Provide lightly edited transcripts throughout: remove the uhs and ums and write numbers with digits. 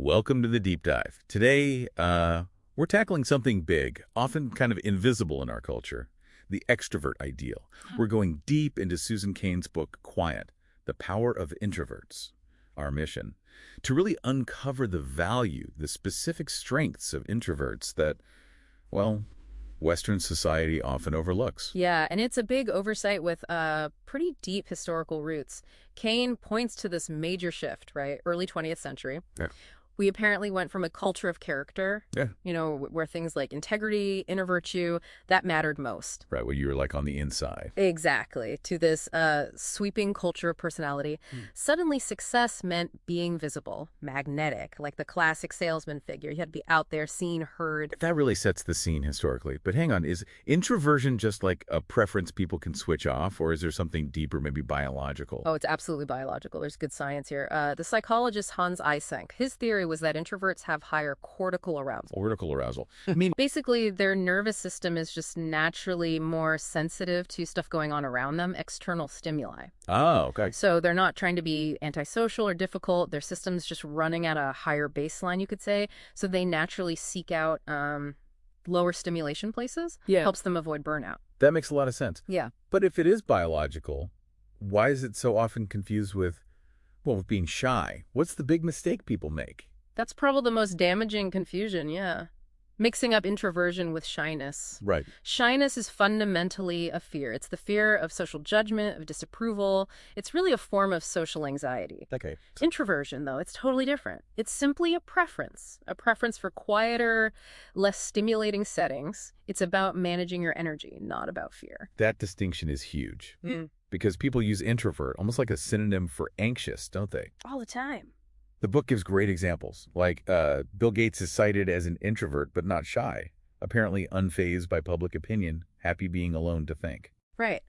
Welcome to the deep dive. Today, we're tackling something big, often kind of invisible in our culture, the extrovert ideal. We're going deep into Susan Cain's book, Quiet, The Power of Introverts. Our mission, to really uncover the value, the specific strengths of introverts that, well, Western society often overlooks. Yeah, and it's a big oversight with pretty deep historical roots. Cain points to this major shift, right? Early 20th century. Yeah. We apparently went from a culture of character, where things like integrity, inner virtue, that mattered most. Right, where you're like on the inside. Exactly, to this sweeping culture of personality. Suddenly, success meant being visible, magnetic, like the classic salesman figure. You had to be out there, seen, heard. That really sets the scene historically. But hang on, is introversion just like a preference people can switch off, or is there something deeper, maybe biological? Oh, it's absolutely biological. There's good science here. The psychologist Hans Eysenck, his theory was that introverts have higher cortical arousal. Cortical arousal. I mean, Basically, their nervous system is just naturally more sensitive to stuff going on around them, external stimuli. oh, okay. So they're not trying to be antisocial or difficult. Their system's just running at a higher baseline, you could say. So they naturally seek out lower stimulation places. Yeah. Helps them avoid burnout. That makes a lot of sense. Yeah. But if it is biological, why is it so often confused with being shy? What's the big mistake people make? That's probably the most damaging confusion, yeah. Mixing up introversion with shyness. Right. Shyness is fundamentally a fear. It's the fear of social judgment, of disapproval. It's really a form of social anxiety. Okay. Introversion, though, it's totally different. It's simply a preference for quieter, less stimulating settings. It's about managing your energy, not about fear. That distinction is huge because people use introvert almost like a synonym for anxious, don't they? All the time. The book gives great examples, like Bill Gates is cited as an introvert but not shy, apparently unfazed by public opinion, happy being alone to think. Right.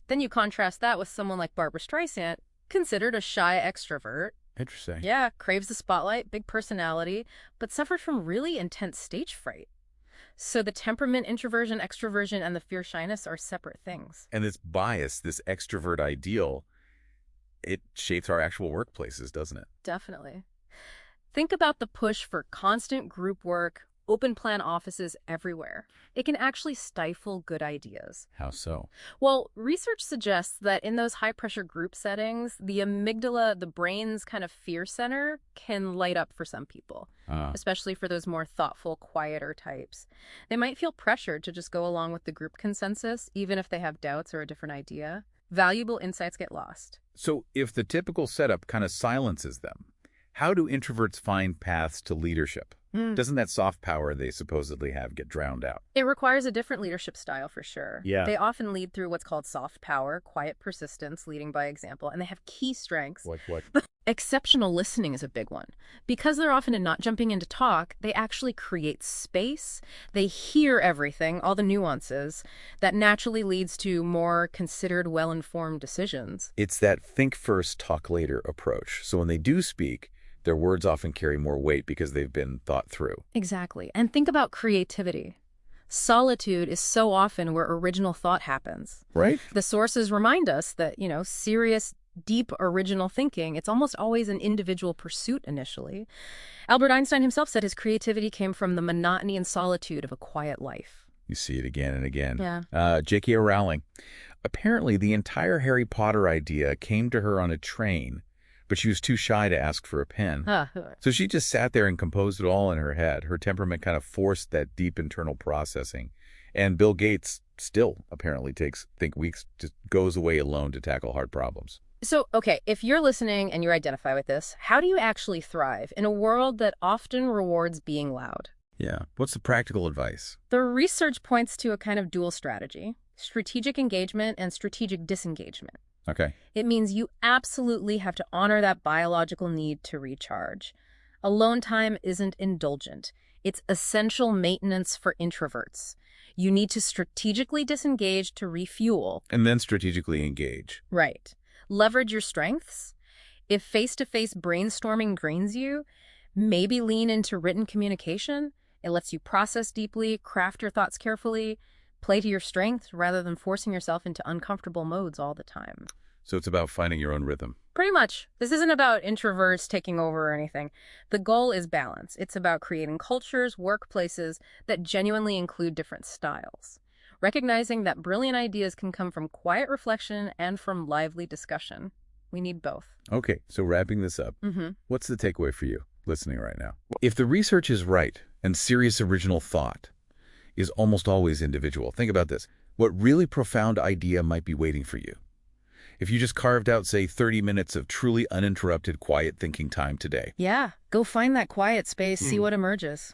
Then you contrast that with someone like Barbara Streisand, considered a shy extrovert. Interesting. Yeah, craves the spotlight, big personality, but suffered from really intense stage fright. So the temperament, introversion, extroversion, and the fear shyness are separate things. And this bias, this extrovert ideal, it shapes our actual workplaces, doesn't it? Definitely. Think about the push for constant group work, open plan offices everywhere. It can actually stifle good ideas. How so? Well, research suggests that in those high-pressure group settings, the amygdala, the brain's kind of fear center, can light up for some people, especially for those more thoughtful, quieter types. They might feel pressured to just go along with the group consensus, even if they have doubts or a different idea. Valuable insights get lost. So if the typical setup kind of silences them, how do introverts find paths to leadership? Doesn't that soft power they supposedly have get drowned out? It requires a different leadership style for sure. Yeah. They often lead through what's called soft power, quiet persistence, leading by example, and they have key strengths. Like what? Exceptional listening is a big one. Because they're often not jumping in to talk, they actually create space. They hear everything, all the nuances. That naturally leads to more considered, well-informed decisions. It's that think first, talk later approach. So when they do speak, their words often carry more weight because they've been thought through. Exactly. And think about creativity. Solitude is so often where original thought happens. Right? The sources remind us that, serious, deep original thinking, it's almost always an individual pursuit initially. Albert Einstein himself said his creativity came from the monotony and solitude of a quiet life. You see it again and again. Yeah. J.K. Rowling. Apparently, the entire Harry Potter idea came to her on a train, but she was too shy to ask for a pen. So she just sat there and composed it all in her head. Her temperament kind of forced that deep internal processing. And Bill Gates still apparently think weeks, just goes away alone to tackle hard problems. So, okay, if you're listening and you identify with this, how do you actually thrive in a world that often rewards being loud? Yeah. What's the practical advice? The research points to a kind of dual strategy: strategic engagement and strategic disengagement. Okay. It means you absolutely have to honor that biological need to recharge. Alone time isn't indulgent. It's essential maintenance for introverts. You need to strategically disengage to refuel. And then strategically engage. Right. Leverage your strengths. If face-to-face brainstorming drains you, maybe lean into written communication. It lets you process deeply, craft your thoughts carefully, play to your strengths rather than forcing yourself into uncomfortable modes all the time. So it's about finding your own rhythm. Pretty much. This isn't about introverts taking over or anything. The goal is balance. It's about creating cultures, workplaces that genuinely include different styles. Recognizing that brilliant ideas can come from quiet reflection and from lively discussion. We need both. Okay, so wrapping this up, Mm-hmm. what's the takeaway for you listening right now? If the research is right and serious original thought is almost always individual, think about this. What really profound idea might be waiting for you? If you just carved out, say, 30 minutes of truly uninterrupted quiet thinking time today. Yeah, go find that quiet space, see what emerges.